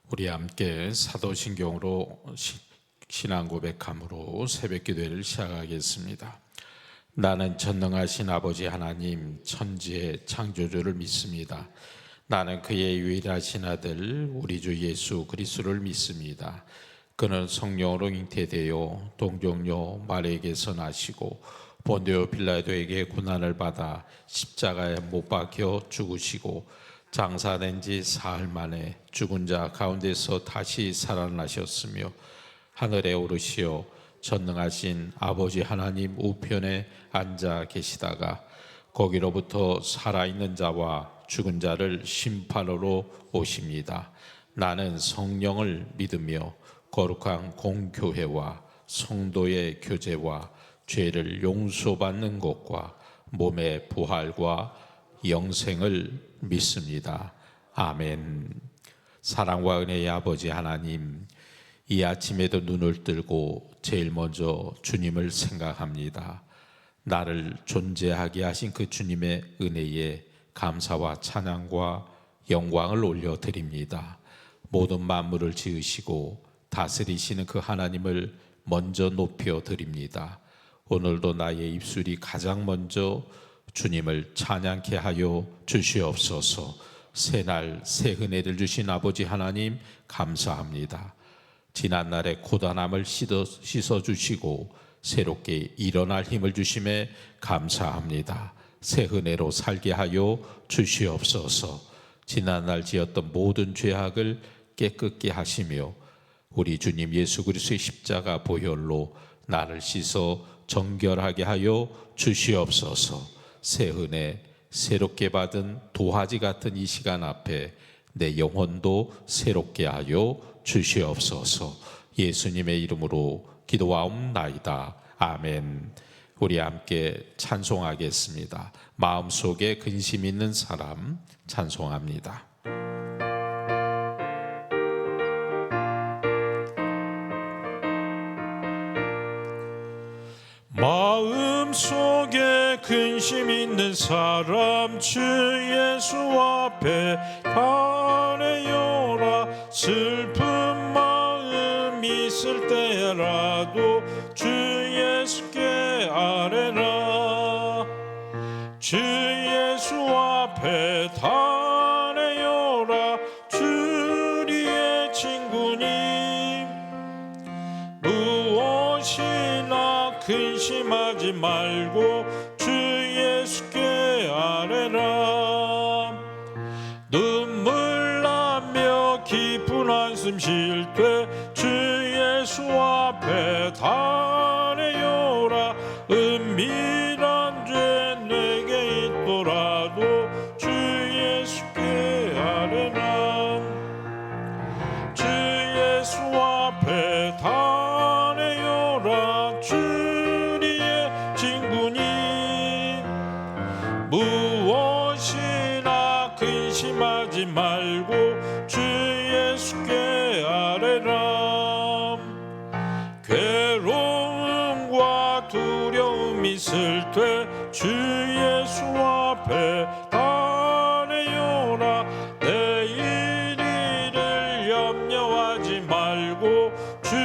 우리 함께 사도신경으로 신앙 고백함으로 새벽 기도회를 시작하겠습니다. 나는 전능하신 아버지 하나님 천지의 창조주를 믿습니다. 나는 그의 유일하신 아들 우리 주 예수 그리스도를 믿습니다. 그는 성령으로 잉태되어 동정녀 마리아에게서 나시고 본디오 빌라도에게 고난을 받아 십자가에 못 박혀 죽으시고 장사된 지 사흘 만에 죽은 자 가운데서 다시 살아나셨으며 하늘에 오르시어 전능하신 아버지 하나님 우편에 앉아 계시다가 거기로부터 살아있는 자와 죽은 자를 심판으로 오십니다. 나는 성령을 믿으며 거룩한 공교회와 성도의 교제와 죄를 용서받는 것과 몸의 부활과 영생을 믿습니다. 아멘. 사랑과 은혜의 아버지 하나님, 이 아침에도 눈을 뜨고 제일 먼저 주님을 생각합니다. 나를 존재하게 하신 그 주님의 은혜에 감사와 찬양과 영광을 올려드립니다. 모든 만물을 지으시고 다스리시는 그 하나님을 먼저 높여드립니다. 오늘도 나의 입술이 가장 먼저 주님을 찬양케 하여 주시옵소서. 새날 새 은혜를 주신 아버지 하나님 감사합니다. 지난날의 고단함을 씻어주시고 새롭게 일어날 힘을 주심에 감사합니다. 새 은혜로 살게 하여 주시옵소서. 지난날 지었던 모든 죄악을 깨끗게 하시며 우리 주님 예수 그리스도의 십자가 보혈로 나를 씻어 정결하게 하여 주시옵소서. 새 은혜, 새롭게 받은 도화지 같은 이 시간 앞에 내 영혼도 새롭게 하여 주시옵소서. 예수님의 이름으로 기도하옵나이다. 아멘. 우리 함께 찬송하겠습니다. 마음속에 근심 있는 사람 찬송합니다. 마음속에 근심 있는 사람 주 예수 앞에 가려라. 슬픈 마음 있을 때라도 주 예수께 아뢰라. 주 예수 앞에 다내어라. 주리의 친구님 무엇이나 근심하지 말고 주 예수께 아뢰라. 눈물 나며 깊은 한숨 쉴 때 주 예수 앞에 다내어라. 은밀한 죄 내게 있더라도 주 예수께 아뢰라. 주 예수 앞에 다내어라. 주리의 친구님 무엇이나 근심하지 말고 주 예수께 아뢰라. 괴로움과 두려움 있을 때 주 예수 앞에 다내어라. 내일 일을 염려하지 말고 주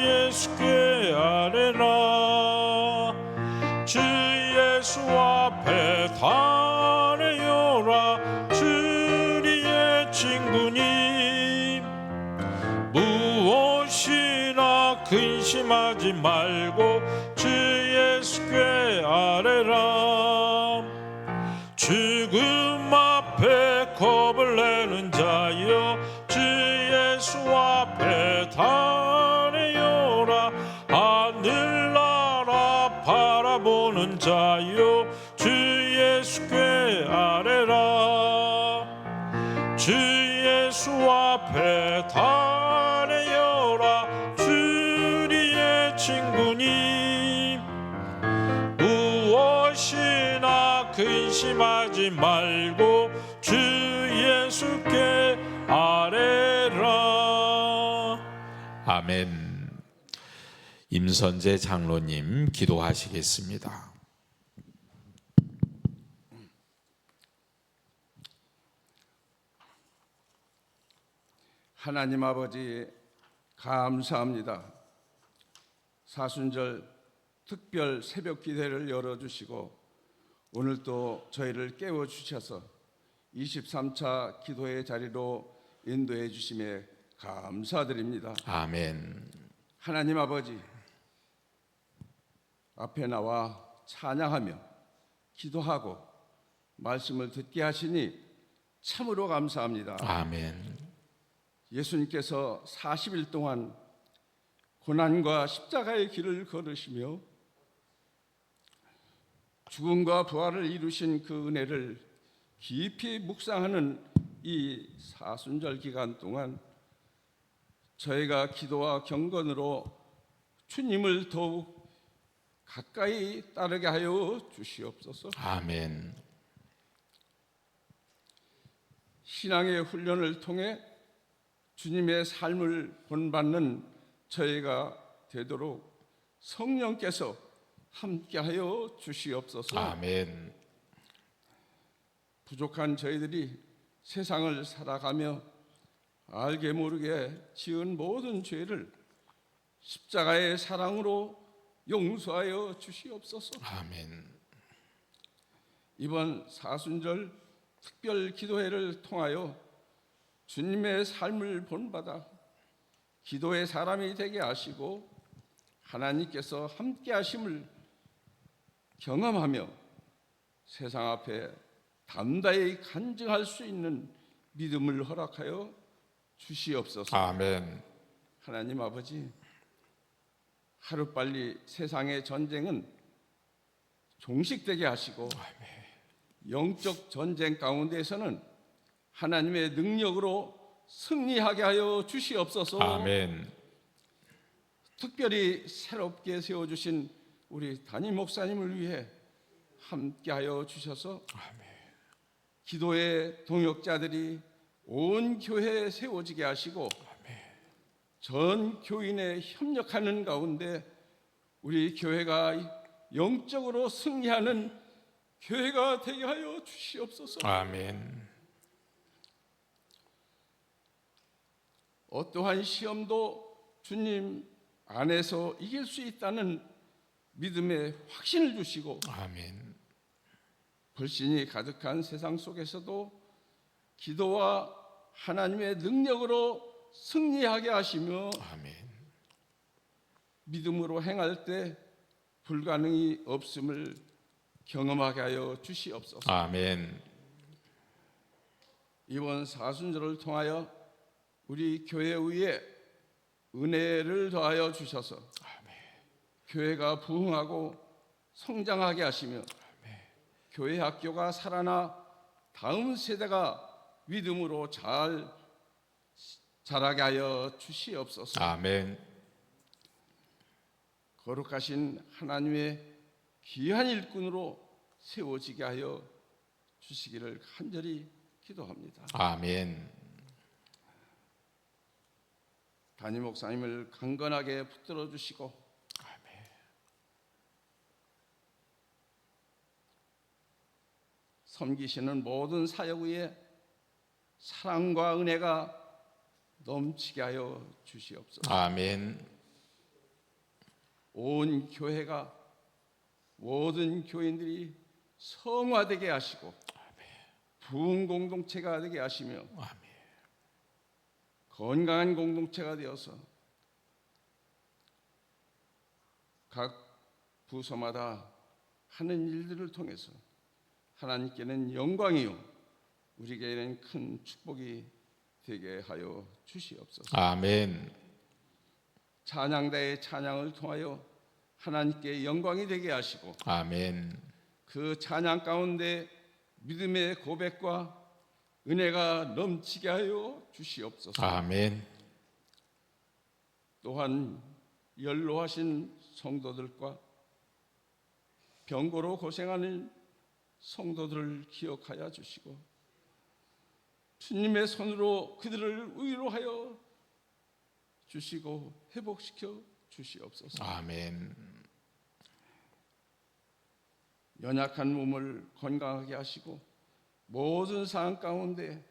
예수께 아뢰라. 주 예수 앞에 다내어라. 주리의 친구님 무엇이나 근심하지 말고 주 예수께 아뢰라. 죽음 앞에 겁을 내는 자여 주 예수 앞에 다내어라. 하늘나라 바라보는 자여 주 예수께 아뢰라. 주 예수 앞에 다내어라. 주리의 친구님 무엇이나 근심하지 말고 주 예수께 아뢰라. 아멘. 임선재 장로님 기도하시겠습니다. 하나님 아버지 감사합니다. 사순절 특별 새벽 기도회를 열어주시고 오늘 또 저희를 깨워주셔서 23차 기도회 자리로 인도해 주심에 감사드립니다. 아멘. 하나님 아버지, 앞에 나와 찬양하며 기도하고 말씀을 듣게 하시니 참으로 감사합니다. 아멘. 예수님께서 40일 동안 고난과 십자가의 길을 걸으시며 죽음과 부활을 이루신 그 은혜를 깊이 묵상하는 이 사순절 기간 동안 저희가 기도와 경건으로 주님을 더욱 가까이 따르게 하여 주시옵소서. 아멘. 신앙의 훈련을 통해 주님의 삶을 본받는 저희가 되도록 성령께서 함께하여 주시옵소서. 아멘. 부족한 저희들이 세상을 살아가며 알게 모르게 지은 모든 죄를 십자가의 사랑으로 용서하여 주시옵소서. 아멘. 이번 사순절 특별 기도회를 통하여 주님의 삶을 본받아 기도의 사람이 되게 하시고 하나님께서 함께 하심을 경험하며 세상 앞에 담대히 간증할 수 있는 믿음을 허락하여 주시옵소서. 아멘. 하나님 아버지, 하루빨리 세상의 전쟁은 종식되게 하시고 영적 전쟁 가운데에서는 하나님의 능력으로 승리하게 하여 주시옵소서. 아멘. 특별히 새롭게 세워주신 우리 담임 목사님을 위해 함께하여 주셔서 기도의 동역자들이 온 교회에 세워지게 하시고 전 교인의 협력하는 가운데 우리 교회가 영적으로 승리하는 교회가 되게 하여 주시옵소서. 아멘. 어떠한 시험도 주님 안에서 이길 수 있다는 믿음의 확신을 주시고 아멘. 불신이 가득한 세상 속에서도 기도와 하나님의 능력으로 승리하게 하시며 아멘. 믿음으로 행할 때 불가능이 없음을 경험하게 하여 주시옵소서. 아멘. 이번 사순절을 통하여 우리 교회 위에 은혜를 더하여 주셔서 교회가 부흥하고 성장하게 하시며 교회 학교가 살아나 다음 세대가 믿음으로 잘 자라게 하여 주시옵소서. 아멘. 거룩하신 하나님의 귀한 일꾼으로 세워지게 하여 주시기를 간절히 기도합니다. 아멘. 담임 목사님을 강건하게 붙들어 주시고 섬기시는 모든 사역 위에 사랑과 은혜가 넘치게 하여 주시옵소서. 아멘. 온 교회가 모든 교인들이 성화되게 하시고 부흥 공동체가 되게 하시며 건강한 공동체가 되어서 각 부서마다 하는 일들을 통해서 하나님께는 영광이요 우리에게는 큰 축복이 되게 하여 주시옵소서. 아멘. 찬양대의 찬양을 통하여 하나님께 영광이 되게 하시고 아멘. 그 찬양 가운데 믿음의 고백과 은혜가 넘치게 하여 주시옵소서. 아멘. 또한 연로하신 성도들과 병고로 고생하는 성도들을 기억하여 주시고 주님의 손으로 그들을 위로하여 주시고 회복시켜 주시옵소서. 아멘. 연약한 몸을 건강하게 하시고 모든 상황 가운데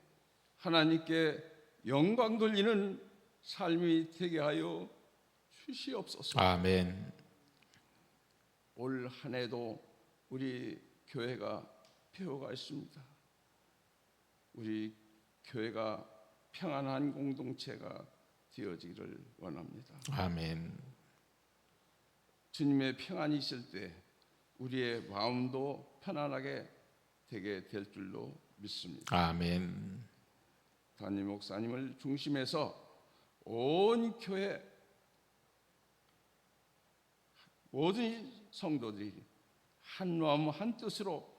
하나님께 영광 돌리는 삶이 되게 하여 주시옵소서. 아멘. 올 한 해도 우리 교회가 배워가 있습니다. 우리 교회가 평안한 공동체가 되어지기를 원합니다. 아멘. 주님의 평안이 있을 때 우리의 마음도 편안하게 되게 될 줄로 믿습니다. 아멘. 담임 목사님을 중심해서 온 교회 모든 성도들이 한 마음 한 뜻으로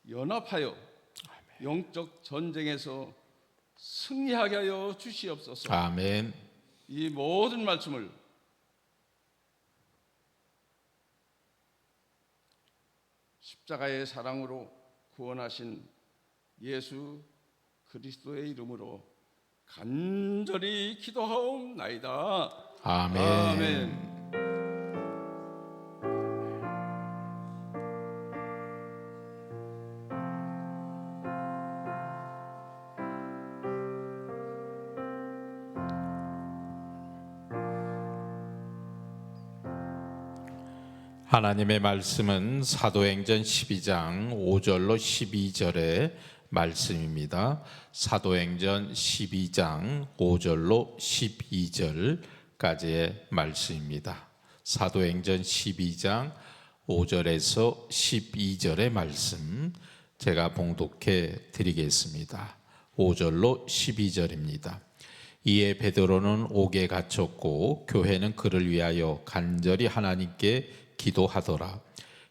연합하여 영적 전쟁에서 승리하게 하여 주시옵소서. 아멘. 이 모든 말씀을 십자가의 사랑으로 구원하신 예수 그리스도의 이름으로 간절히 기도하옵나이다. 아멘. 아멘. 하나님의 말씀은 사도행전 12장 5절로 12절의 말씀입니다. 사도행전 12장 5절로 12절까지의 말씀입니다. 사도행전 12장 5절에서 12절의 말씀 제가 봉독해 드리겠습니다. 5절로 12절입니다. 이에 베드로는 옥에 갇혔고 교회는 그를 위하여 간절히 하나님께 기도하더라.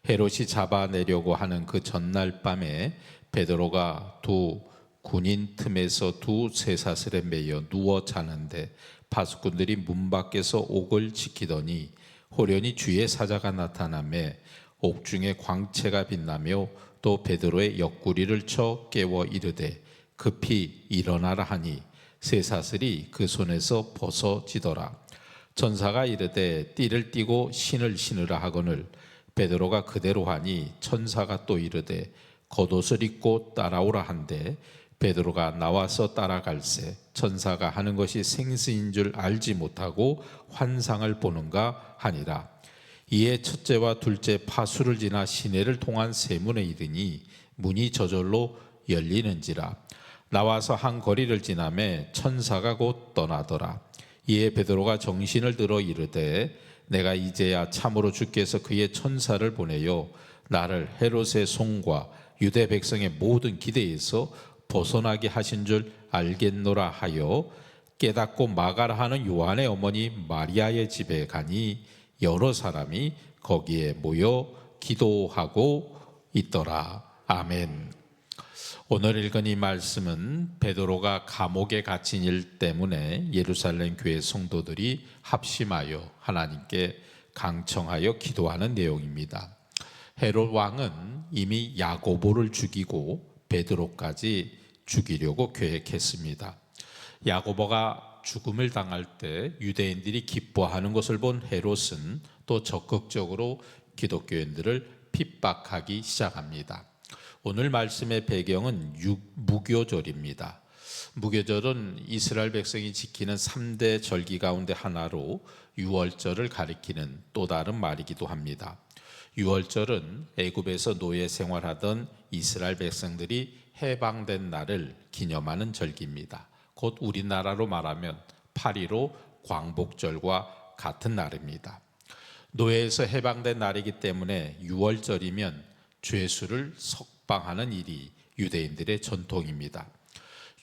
헤롯이 잡아내려고 하는 그 전날 밤에 베드로가 두 군인 틈에서 두 쇠사슬에 매여 누워 자는데 파수꾼들이 문 밖에서 옥을 지키더니 호련히 주의 사자가 나타나매 옥중에 광채가 빛나며 또 베드로의 옆구리를 쳐 깨워 이르되 급히 일어나라 하니 쇠사슬이 그 손에서 벗어지더라. 천사가 이르되 띠를 띠고 신을 신으라 하거늘 베드로가 그대로 하니 천사가 또 이르되 겉옷을 입고 따라오라 한데 베드로가 나와서 따라갈새 천사가 하는 것이 생수인 줄 알지 못하고 환상을 보는가 하니라. 이에 첫째와 둘째 파수를 지나 시내를 통한 세문에 이르니 문이 저절로 열리는지라. 나와서 한 거리를 지나매 천사가 곧 떠나더라. 이에 베드로가 정신을 들어 이르되 내가 이제야 참으로 주께서 그의 천사를 보내요 나를 헤롯의 손과 유대 백성의 모든 기대에서 벗어나게 하신 줄 알겠노라 하여 깨닫고 마가라 하는 요한의 어머니 마리아의 집에 가니 여러 사람이 거기에 모여 기도하고 있더라. 아멘. 오늘 읽은 이 말씀은 베드로가 감옥에 갇힌 일 때문에 예루살렘 교회 성도들이 합심하여 하나님께 강청하여 기도하는 내용입니다. 헤롯 왕은 이미 야고보를 죽이고 베드로까지 죽이려고 계획했습니다. 야고보가 죽음을 당할 때 유대인들이 기뻐하는 것을 본 헤롯은 또 적극적으로 기독교인들을 핍박하기 시작합니다. 오늘 말씀의 배경은 무교절입니다. 무교절은 이스라엘 백성이 지키는 3대 절기 가운데 하나로 유월절을 가리키는 또 다른 말이기도 합니다. 유월절은 애굽에서 노예 생활하던 이스라엘 백성들이 해방된 날을 기념하는 절기입니다. 곧 우리나라로 말하면 8.15 광복절과 같은 날입니다. 노예에서 해방된 날이기 때문에 유월절이면 죄수를 석방하는 일이 유대인들의 전통입니다.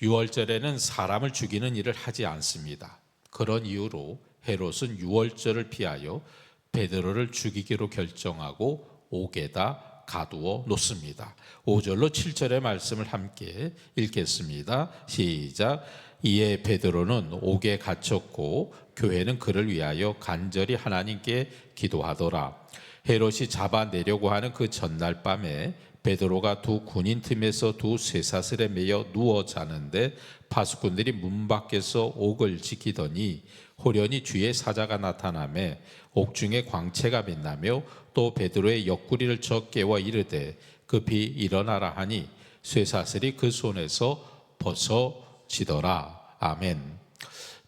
유월절에는 사람을 죽이는 일을 하지 않습니다. 그런 이유로 헤롯은 유월절을 피하여 베드로를 죽이기로 결정하고 옥에다 가두어 놓습니다. 5절로 7절의 말씀을 함께 읽겠습니다. 시작. 이에 베드로는 옥에 갇혔고 교회는 그를 위하여 간절히 하나님께 기도하더라. 헤롯이 잡아내려고 하는 그 전날 밤에 베드로가 두 군인 틈에서 두 쇠사슬에 매여 누워 자는데 파수꾼들이 문 밖에서 옥을 지키더니 호련히 주의 사자가 나타나매 옥중에 광채가 빛나며 또 베드로의 옆구리를 쳐 깨워 이르되 급히 일어나라 하니 쇠사슬이 그 손에서 벗어지더라. 아멘.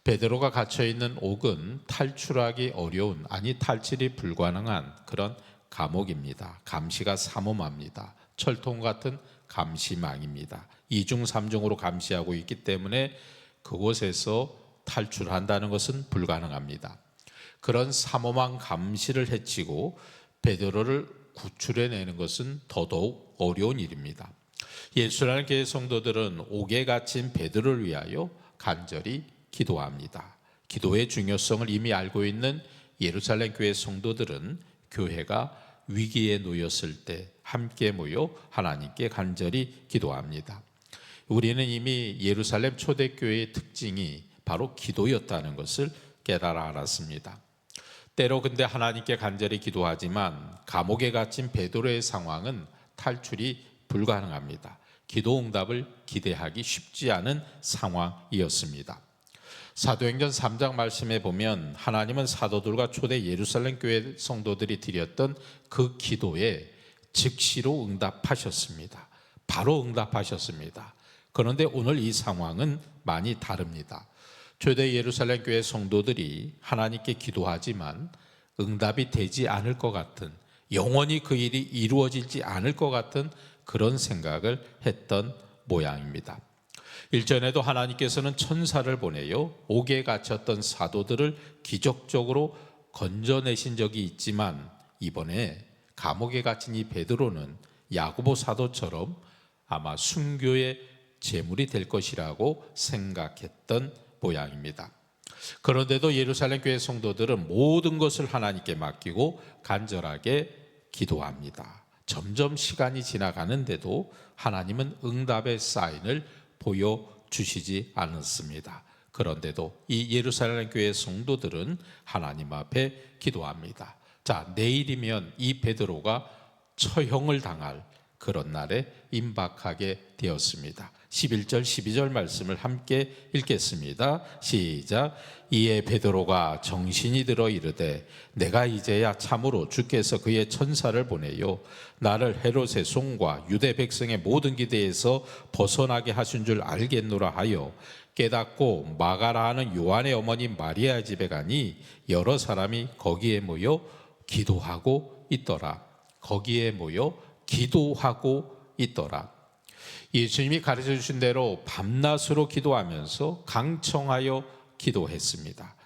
베드로가 갇혀 있는 옥은 탈출하기 어려운, 아니 탈출이 불가능한 그런 감옥입니다. 감시가 삼엄합니다. 철통 같은 감시망입니다. 2중 3중으로 감시하고 있기 때문에 그곳에서 탈출한다는 것은 불가능합니다. 그런 삼엄한 감시를 해치고 베드로를 구출해내는 것은 더더욱 어려운 일입니다. 예수라는 교회 성도들은 옥에 갇힌 베드로를 위하여 간절히 기도합니다. 기도의 중요성을 이미 알고 있는 예루살렘 교회 성도들은 교회가 위기에 놓였을 때 함께 모여 하나님께 간절히 기도합니다. 우리는 이미 예루살렘 초대교회의 특징이 바로 기도였다는 것을 깨달아 알았습니다. 때로 근데 하나님께 간절히 기도하지만 감옥에 갇힌 베드로의 상황은 탈출이 불가능합니다. 기도 응답을 기대하기 쉽지 않은 상황이었습니다. 사도행전 3장 말씀에 보면 하나님은 사도들과 초대 예루살렘 교회 성도들이 드렸던 그 기도에 즉시로 응답하셨습니다. 바로 응답하셨습니다. 그런데 오늘 이 상황은 많이 다릅니다. 초대 예루살렘 교회 성도들이 하나님께 기도하지만 응답이 되지 않을 것 같은, 영원히 그 일이 이루어지지 않을 것 같은 그런 생각을 했던 모양입니다. 일전에도 하나님께서는 천사를 보내요 옥에 갇혔던 사도들을 기적적으로 건져내신 적이 있지만 이번에 감옥에 갇힌 이 베드로는 야고보 사도처럼 아마 순교의 제물이 될 것이라고 생각했던 모양입니다. 그런데도 예루살렘 교회 성도들은 모든 것을 하나님께 맡기고 간절하게 기도합니다. 점점 시간이 지나가는데도 하나님은 응답의 사인을 보여주시지 않았습니다. 그런데도 이 예루살렘 교회 성도들은 하나님 앞에 기도합니다. 자, 내일이면 이 베드로가 처형을 당할 그런 날에 임박하게 되었습니다. 11절 12절 말씀을 함께 읽겠습니다. 시작. 이에 베드로가 정신이 들어 이르되 내가 이제야 참으로 주께서 그의 천사를 보내요 나를 헤롯의 손과 유대 백성의 모든 기대에서 벗어나게 하신 줄 알겠노라 하여 깨닫고 마가라 하는 요한의 어머니 마리아 집에 가니 여러 사람이 거기에 모여 기도하고 있더라. 거기에 모여 기도하고 있더라. 예수님이 가르쳐 주신 대로 밤낮으로 기도하면서 강청하여 기도했습니다.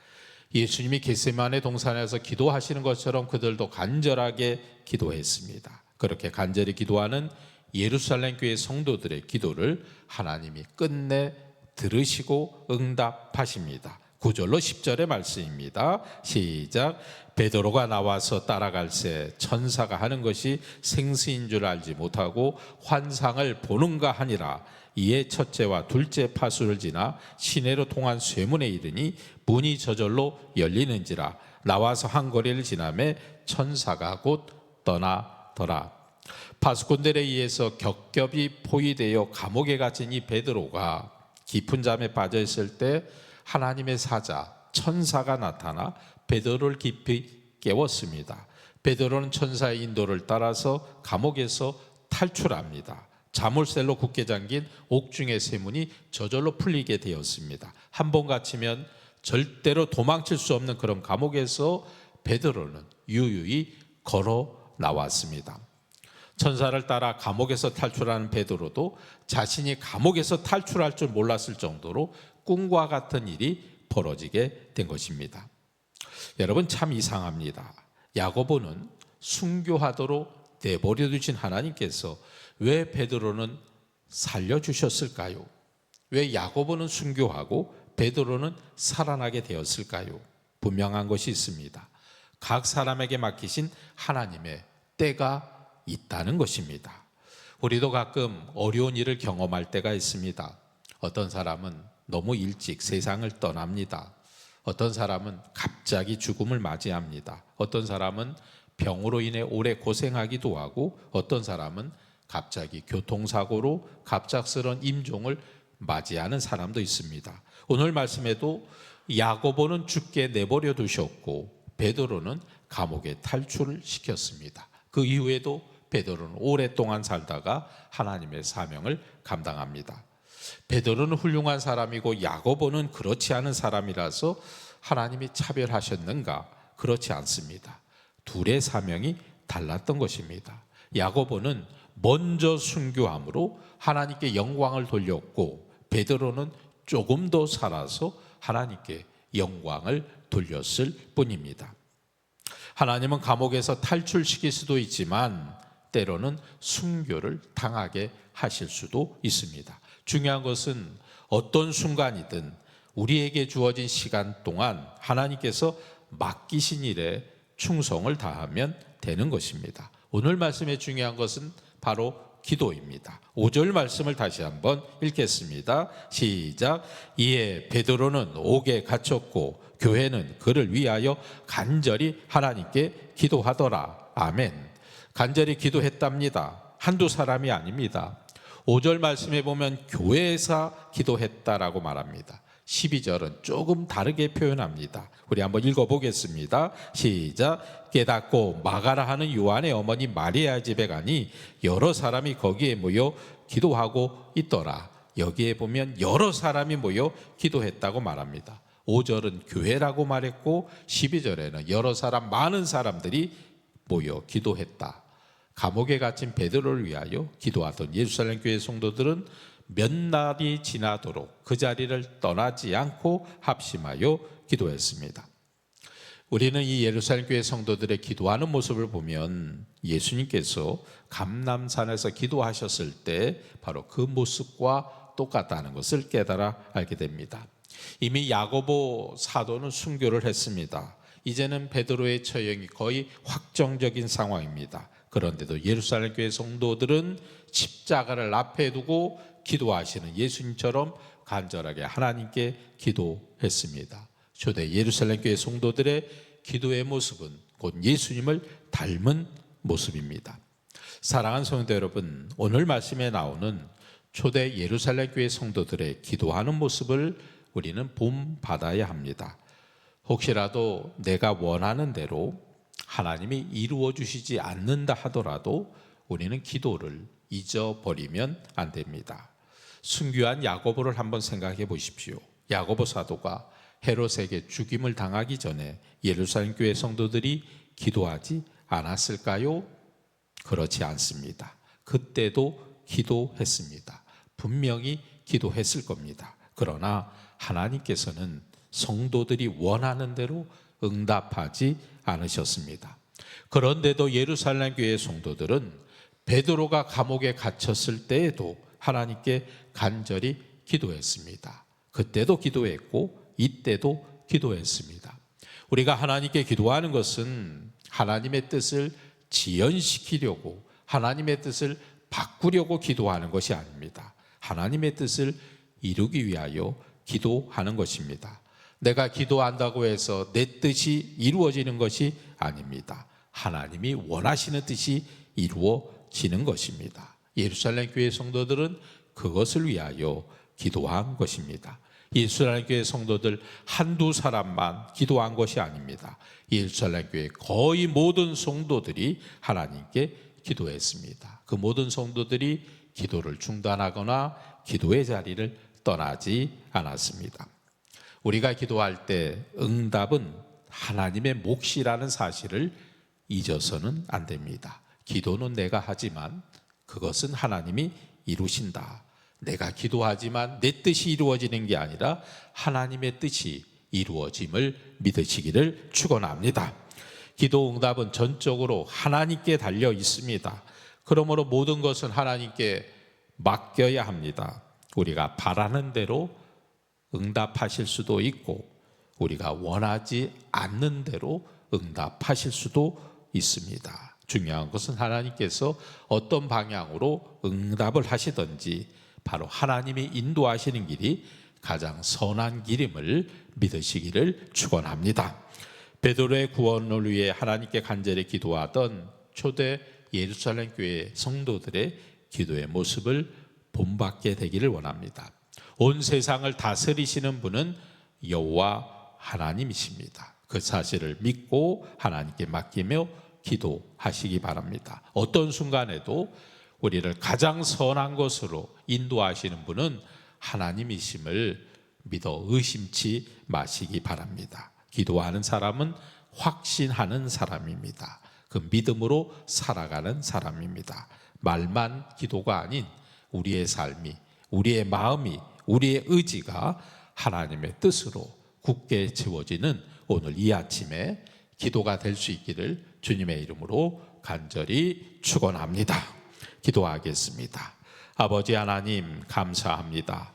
예수님이 겟세마네 동산에서 기도하시는 것처럼 그들도 간절하게 기도했습니다. 그렇게 간절히 기도하는 예루살렘 교회 성도들의 기도를 하나님이 끝내 들으시고 응답하십니다. 9절로 10절의 말씀입니다. 시작. 베드로가 나와서 따라갈새 천사가 하는 것이 생수인 줄 알지 못하고 환상을 보는가 하니라. 이에 첫째와 둘째 파수를 지나 시내로 통한 쇠문에 이르니 문이 저절로 열리는지라. 나와서 한 거리를 지나매 천사가 곧 떠나더라. 파수꾼들에 의해서 겹겹이 포위되어 감옥에 갇힌 이 베드로가 깊은 잠에 빠져 있을 때 하나님의 사자 천사가 나타나 베드로를 깊이 깨웠습니다. 베드로는 천사의 인도를 따라서 감옥에서 탈출합니다. 자물쇠로 굳게 잠긴 옥중의 쇠문이 저절로 풀리게 되었습니다. 한 번 갇히면 절대로 도망칠 수 없는 그런 감옥에서 베드로는 유유히 걸어 나왔습니다. 천사를 따라 감옥에서 탈출하는 베드로도 자신이 감옥에서 탈출할 줄 몰랐을 정도로 꿈과 같은 일이 벌어지게 된 것입니다. 여러분, 참 이상합니다. 야고보는 순교하도록 내버려 두신 하나님께서 왜 베드로는 살려주셨을까요? 왜 야고보는 순교하고 베드로는 살아나게 되었을까요? 분명한 것이 있습니다. 각 사람에게 맡기신 하나님의 때가 있다는 것입니다. 우리도 가끔 어려운 일을 경험할 때가 있습니다. 어떤 사람은 너무 일찍 세상을 떠납니다. 어떤 사람은 갑자기 죽음을 맞이합니다. 어떤 사람은 병으로 인해 오래 고생하기도 하고 어떤 사람은 갑자기 교통사고로 갑작스런 임종을 맞이하는 사람도 있습니다. 오늘 말씀에도 야고보는 죽게 내버려 두셨고 베드로는 감옥에 탈출을 시켰습니다. 그 이후에도 베드로는 오랫동안 살다가 하나님의 사명을 감당합니다. 베드로는 훌륭한 사람이고 야고보는 그렇지 않은 사람이라서 하나님이 차별하셨는가? 그렇지 않습니다. 둘의 사명이 달랐던 것입니다. 야고보는 먼저 순교함으로 하나님께 영광을 돌렸고, 베드로는 조금 더 살아서 하나님께 영광을 돌렸을 뿐입니다. 하나님은 감옥에서 탈출시킬 수도 있지만 때로는 순교를 당하게 하실 수도 있습니다. 중요한 것은 어떤 순간이든 우리에게 주어진 시간 동안 하나님께서 맡기신 일에 충성을 다하면 되는 것입니다. 오늘 말씀의 중요한 것은 바로 기도입니다. 5절 말씀을 다시 한번 읽겠습니다. 시작. 이에 베드로는 옥에 갇혔고 교회는 그를 위하여 간절히 하나님께 기도하더라. 아멘. 간절히 기도했답니다. 한두 사람이 아닙니다. 5절 말씀에 보면 교회에서 기도했다라고 말합니다. 12절은 조금 다르게 표현합니다. 우리 한번 읽어보겠습니다. 시작. 깨닫고 마가라 하는 요한의 어머니 마리아 집에 가니 여러 사람이 거기에 모여 기도하고 있더라. 여기에 보면 여러 사람이 모여 기도했다고 말합니다. 5절은 교회라고 말했고 12절에는 여러 사람, 많은 사람들이 모여 기도했다. 감옥에 갇힌 베드로를 위하여 기도하던 예루살렘 교회 성도들은 몇 날이 지나도록 그 자리를 떠나지 않고 합심하여 기도했습니다. 우리는 이 예루살렘 교회 성도들의 기도하는 모습을 보면 예수님께서 감람산에서 기도하셨을 때 바로 그 모습과 똑같다는 것을 깨달아 알게 됩니다. 이미 야고보 사도는 순교를 했습니다. 이제는 베드로의 처형이 거의 확정적인 상황입니다. 그런데도 예루살렘 교회 성도들은 십자가를 앞에 두고 기도하시는 예수님처럼 간절하게 하나님께 기도했습니다. 초대 예루살렘 교회 성도들의 기도의 모습은 곧 예수님을 닮은 모습입니다. 사랑하는 성도 여러분, 오늘 말씀에 나오는 초대 예루살렘 교회 성도들의 기도하는 모습을 우리는 본받아야 합니다. 혹시라도 내가 원하는 대로 하나님이 이루어 주시지 않는다 하더라도 우리는 기도를 잊어버리면 안 됩니다. 순교한 야고보를 한번 생각해 보십시오. 야고보 사도가 헤롯에게 죽임을 당하기 전에 예루살렘 교회 성도들이 기도하지 않았을까요? 그렇지 않습니다. 그때도 기도했습니다. 분명히 기도했을 겁니다. 그러나 하나님께서는 성도들이 원하는 대로 응답하지 않으셨습니다. 그런데도 예루살렘 교회 성도들은 베드로가 감옥에 갇혔을 때에도 하나님께 간절히 기도했습니다. 그때도 기도했고 이때도 기도했습니다. 우리가 하나님께 기도하는 것은 하나님의 뜻을 지연시키려고, 하나님의 뜻을 바꾸려고 기도하는 것이 아닙니다. 하나님의 뜻을 이루기 위하여 기도하는 것입니다. 내가 기도한다고 해서 내 뜻이 이루어지는 것이 아닙니다. 하나님이 원하시는 뜻이 이루어지는 것입니다. 예루살렘 교회 성도들은 그것을 위하여 기도한 것입니다. 예루살렘 교회 성도들 한두 사람만 기도한 것이 아닙니다. 예루살렘 교회 거의 모든 성도들이 하나님께 기도했습니다. 그 모든 성도들이 기도를 중단하거나 기도의 자리를 떠나지 않았습니다. 우리가 기도할 때 응답은 하나님의 몫이라는 사실을 잊어서는 안 됩니다. 기도는 내가 하지만 그것은 하나님이 이루신다. 내가 기도하지만 내 뜻이 이루어지는 게 아니라 하나님의 뜻이 이루어짐을 믿으시기를 축원합니다. 기도 응답은 전적으로 하나님께 달려 있습니다. 그러므로 모든 것은 하나님께 맡겨야 합니다. 우리가 바라는 대로 응답하실 수도 있고 우리가 원하지 않는 대로 응답하실 수도 있습니다. 중요한 것은 하나님께서 어떤 방향으로 응답을 하시든지 바로 하나님이 인도하시는 길이 가장 선한 길임을 믿으시기를 축원합니다. 베드로의 구원을 위해 하나님께 간절히 기도하던 초대 예루살렘 교회 성도들의 기도의 모습을 본받게 되기를 원합니다. 온 세상을 다스리시는 분은 여호와 하나님이십니다. 그 사실을 믿고 하나님께 맡기며 기도하시기 바랍니다. 어떤 순간에도 우리를 가장 선한 것으로 인도하시는 분은 하나님이심을 믿어 의심치 마시기 바랍니다. 기도하는 사람은 확신하는 사람입니다. 그 믿음으로 살아가는 사람입니다. 말만 기도가 아닌 우리의 삶이, 우리의 마음이, 우리의 의지가 하나님의 뜻으로 굳게 지워지는 오늘 이 아침에 기도가 될 수 있기를 주님의 이름으로 간절히 축원합니다. 기도하겠습니다. 아버지 하나님, 감사합니다.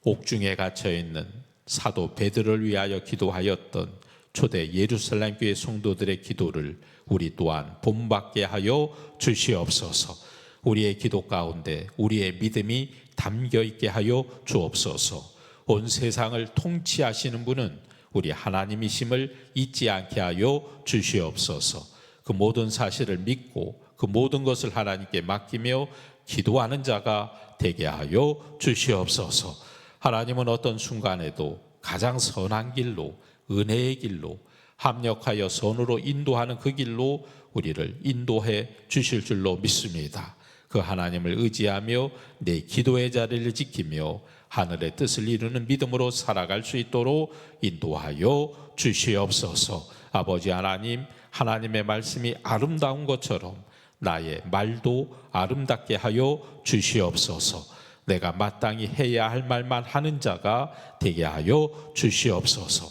옥중에 갇혀있는 사도 베드로를 위하여 기도하였던 초대 예루살렘 교회 성도들의 기도를 우리 또한 본받게 하여 주시옵소서. 우리의 기도 가운데 우리의 믿음이 담겨 있게 하여 주옵소서. 온 세상을 통치하시는 분은 우리 하나님이심을 잊지 않게 하여 주시옵소서. 그 모든 사실을 믿고 그 모든 것을 하나님께 맡기며 기도하는 자가 되게 하여 주시옵소서. 하나님은 어떤 순간에도 가장 선한 길로, 은혜의 길로 합력하여 선으로 인도하는 그 길로 우리를 인도해 주실 줄로 믿습니다. 그 하나님을 의지하며 내 기도의 자리를 지키며 하늘의 뜻을 이루는 믿음으로 살아갈 수 있도록 인도하여 주시옵소서. 아버지 하나님, 하나님의 말씀이 아름다운 것처럼 나의 말도 아름답게 하여 주시옵소서. 내가 마땅히 해야 할 말만 하는 자가 되게 하여 주시옵소서.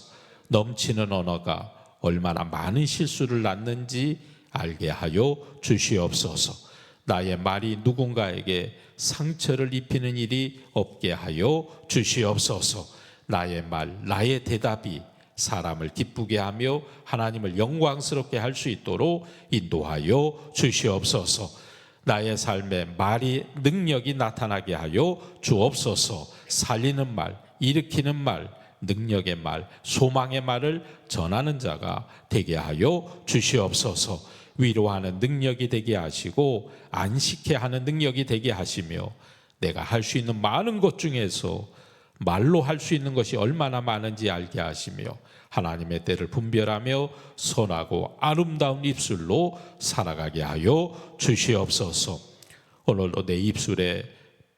넘치는 언어가 얼마나 많은 실수를 낳는지 알게 하여 주시옵소서. 나의 말이 누군가에게 상처를 입히는 일이 없게 하여 주시옵소서. 나의 말, 나의 대답이 사람을 기쁘게 하며 하나님을 영광스럽게 할 수 있도록 인도하여 주시옵소서. 나의 삶에 말이 능력이 나타나게 하여 주옵소서. 살리는 말, 일으키는 말, 능력의 말, 소망의 말을 전하는 자가 되게 하여 주시옵소서. 위로하는 능력이 되게 하시고 안식케 하는 능력이 되게 하시며 내가 할 수 있는 많은 것 중에서 말로 할 수 있는 것이 얼마나 많은지 알게 하시며 하나님의 때를 분별하며 선하고 아름다운 입술로 살아가게 하여 주시옵소서. 오늘도 내 입술에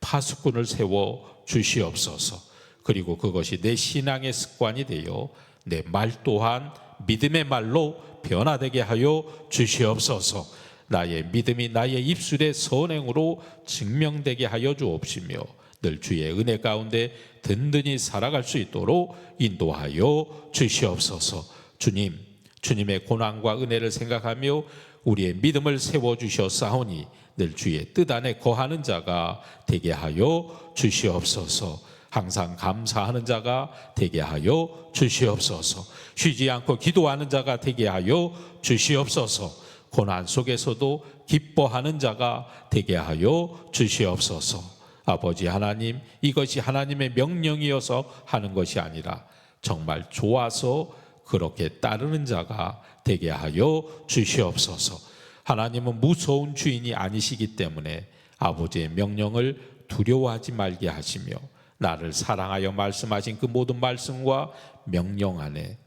파수꾼을 세워 주시옵소서. 그리고 그것이 내 신앙의 습관이 되어 내 말 또한 믿음의 말로 변화되게 하여 주시옵소서. 나의 믿음이 나의 입술의 선행으로 증명되게 하여 주옵시며 늘 주의 은혜 가운데 든든히 살아갈 수 있도록 인도하여 주시옵소서. 주님, 주님의 고난과 은혜를 생각하며 우리의 믿음을 세워주셨사오니 늘 주의 뜻 안에 거하는 자가 되게 하여 주시옵소서. 항상 감사하는 자가 되게 하여 주시옵소서. 쉬지 않고 기도하는 자가 되게 하여 주시옵소서. 고난 속에서도 기뻐하는 자가 되게 하여 주시옵소서. 아버지 하나님, 이것이 하나님의 명령이어서 하는 것이 아니라 정말 좋아서 그렇게 따르는 자가 되게 하여 주시옵소서. 하나님은 무서운 주인이 아니시기 때문에 아버지의 명령을 두려워하지 말게 하시며 나를 사랑하여 말씀하신 그 모든 말씀과 명령 안에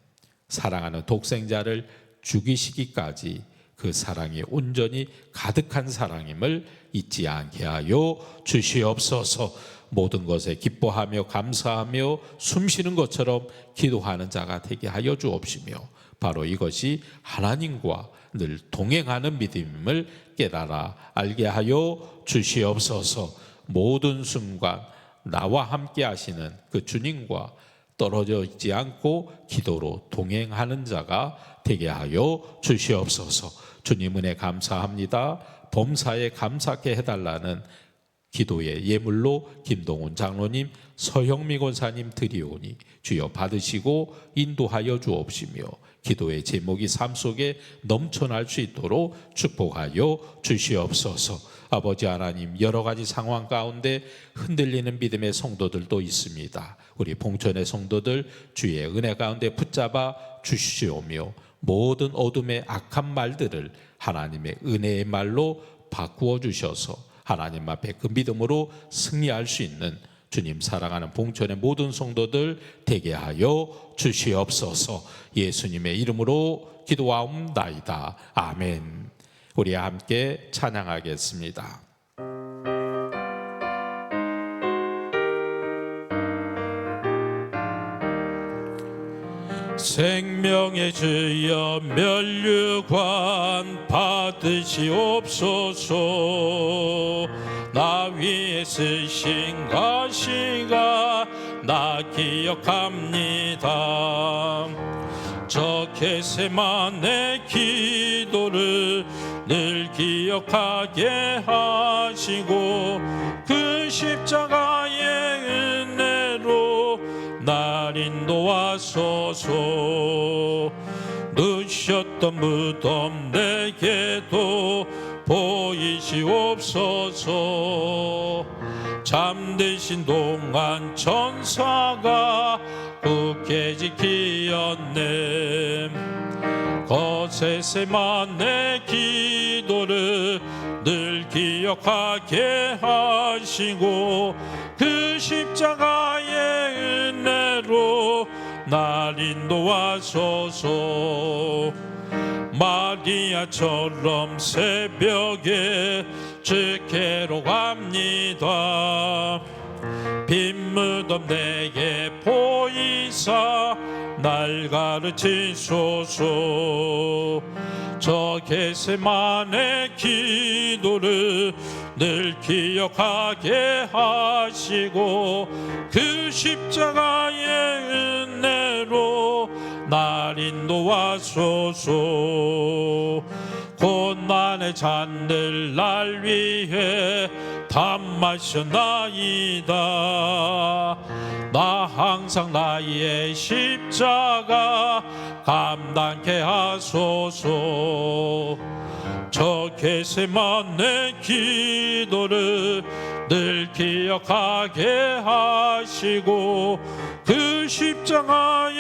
사랑하는 독생자를 죽이시기까지 그 사랑이 온전히 가득한 사랑임을 잊지 않게 하여 주시옵소서. 모든 것에 기뻐하며 감사하며 숨쉬는 것처럼 기도하는 자가 되게 하여 주옵시며 바로 이것이 하나님과 늘 동행하는 믿음임을 깨달아 알게 하여 주시옵소서. 모든 순간 나와 함께 하시는 그 주님과 떨어져 있지 않고 기도로 동행하는 자가 되게 하여 주시옵소서. 주님 은혜 감사합니다. 범사에 감사케 해달라는 기도의 예물로 김동훈 장로님, 서형미 권사님 드리오니 주여 받으시고 인도하여 주옵시며 기도의 제목이 삶 속에 넘쳐날 수 있도록 축복하여 주시옵소서. 아버지 하나님, 여러 가지 상황 가운데 흔들리는 믿음의 성도들도 있습니다. 우리 봉천의 성도들 주의 은혜 가운데 붙잡아 주시오며 모든 어둠의 악한 말들을 하나님의 은혜의 말로 바꾸어 주셔서 하나님 앞에 그 믿음으로 승리할 수 있는 주님 사랑하는 봉천의 모든 성도들 되게 하여 주시옵소서. 예수님의 이름으로 기도하옵나이다. 아멘. 우리 함께 찬양하겠습니다. 생명의 주여 면류관 받으시옵소서. 나 위에 쓰신 가시가 나 기억합니다. 저 겟세마네 기도를 늘 기억하게 하시고 그 십자가의 은혜로 날 인도하소서. 누셨던 무덤 내게도 보이시옵소서. 잠드신 동안 천사가 굳게 지키었네. 겟세마네 기도를 늘 기억하게 하시고 그 십자가의 은혜로 날 인도하소서. 마리아처럼 새벽에 주께로 갑니다. 빈 무덤 내게 보이사 날 가르치소서. 저 겟세마네 기도를 늘 기억하게 하시고 그 십자가의 은혜로 날 인도하소서. 고난의 잔을 날 위해 다 마셨나이다. 나 항상 나의 십자가 감당케 하소서. 저 겟세마네 기도를 늘 기억하게 하시고 그 십자가의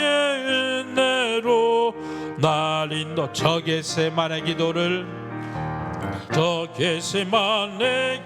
은혜로 날 인도. 저 겟세마네 기도를 저 겟세마네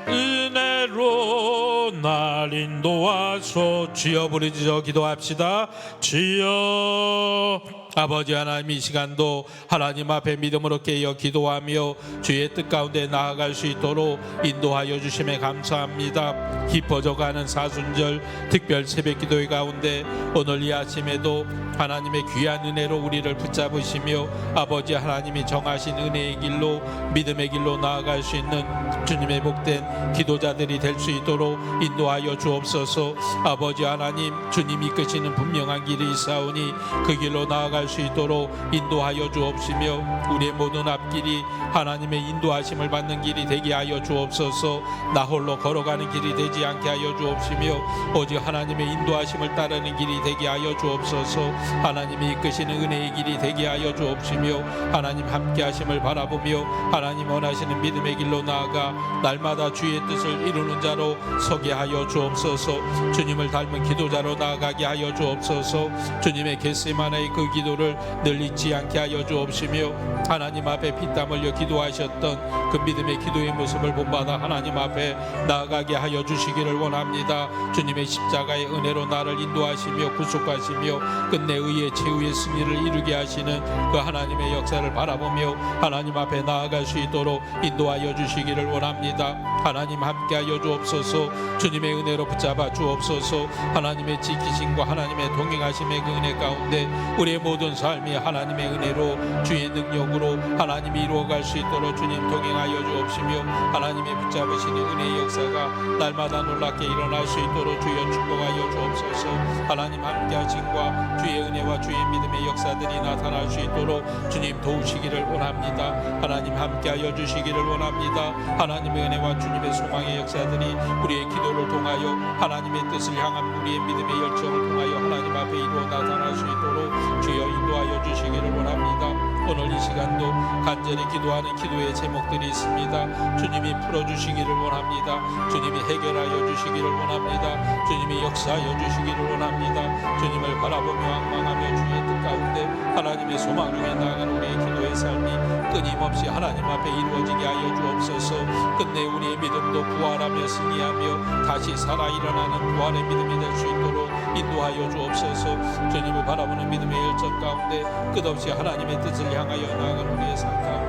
은혜로 날 인도하소. 주여 부르짖어 기도합시다. 주여. 아버지 하나님, 이 시간도 하나님 앞에 믿음으로 깨어 기도하며 주의 뜻 가운데 나아갈 수 있도록 인도하여 주심에 감사합니다. 깊어져가는 사순절 특별 새벽 기도회 가운데 오늘 이 아침에도 하나님의 귀한 은혜로 우리를 붙잡으시며 아버지 하나님이 정하신 은혜의 길로 믿음의 길로 나아갈 수 있는 주님의 복된 기도자들이 될 수 있도록 인도하여 주옵소서. 아버지 하나님, 주님이 이끄시는 분명한 길이 있사오니 그 길로 나아갈 수 있도록 인도하여 주옵시며 우리의 모든 앞길이 하나님의 인도하심을 받는 길이 되게 하여 주옵소서. 나 홀로 걸어가는 길이 되지 않게 하여 주옵시며 오직 하나님의 인도하심을 따르는 길이 되게 하여 주옵소서. 하나님이 이끄시는 은혜의 길이 되게 하여 주옵시며 하나님 함께 하심을 바라보며 하나님 원하시는 믿음의 길로 나아가 날마다 주의 뜻을 이루는 자로 서게 하여 주옵소서. 주님을 닮은 기도자로 나아가게 하여 주옵소서. 주님의 겟세마네의 그 기도를 늘 잊지 않게 하여 주옵시며 하나님 앞에 피땀 흘려 기도하셨던 그 믿음의 기도의 모습을 본받아 하나님 앞에 나아가게 하여 주시기를 원합니다. 주님의 십자가의 은혜로 나를 인도하시며 구속하시며 끝내 의의 최후의 승리를 이루게 하시는 그 하나님의 역사를 바라보며 하나님 앞에 나아갈 수 있도록 인도하여 주시기를 원합니다. 하나님 함께하여 주옵소서. 주님의 은혜로 붙잡아 주옵소서. 하나님의 지키심과 하나님의 동행하심의 그 은혜 가운데 우리의 모든 삶이 하나님의 은혜로 주의 능력으로 하나님이 이루어갈 수 있도록 주님 동행하여 주옵시며 하나님의 붙잡으시는 은혜의 역사가 날마다 놀랍게 일어날 수 있도록 주여 축복하여 주옵소서. 하나님 함께하심과 주의 은혜와 주의 믿음의 역사들이 나타날 수 있도록 주님 도우시기를 원합니다. 하나님 함께하여 주시기를 원합니다. 하나님의 은혜와 주님의 소망의 역사들이 우리의 기도를 통하여 하나님의 뜻을 향한 우리의 믿음의 열정을 통하여 하나님 앞에 이루어 나타날 수 있도록 주여 인도하여 주시기를 원합니다. 오늘 이 시간도 간절히 기도하는 기도의 제목들이 있습니다. 주님이 풀어주시기를 원합니다. 주님이 해결하여 주시기를 원합니다. 주님이 역사하여 주시기를 원합니다. 주님을 바라보며 앙망하며 주의 뜻 가운데 하나님의 소망 중에 나아가는 우리의 기도의 삶이 끊임없이 하나님 앞에 이루어지게 하여 주옵소서. 끝내 우리의 믿음도 부활하며 승리하며 다시 살아 일어나는 부활의 믿음이 될 수 있도록 인도하여 주옵소서. 주님을 바라보는 믿음의 열정 가운데 끝없이 하나님의 뜻을 향하여 나아가는 우리의 삶 가운데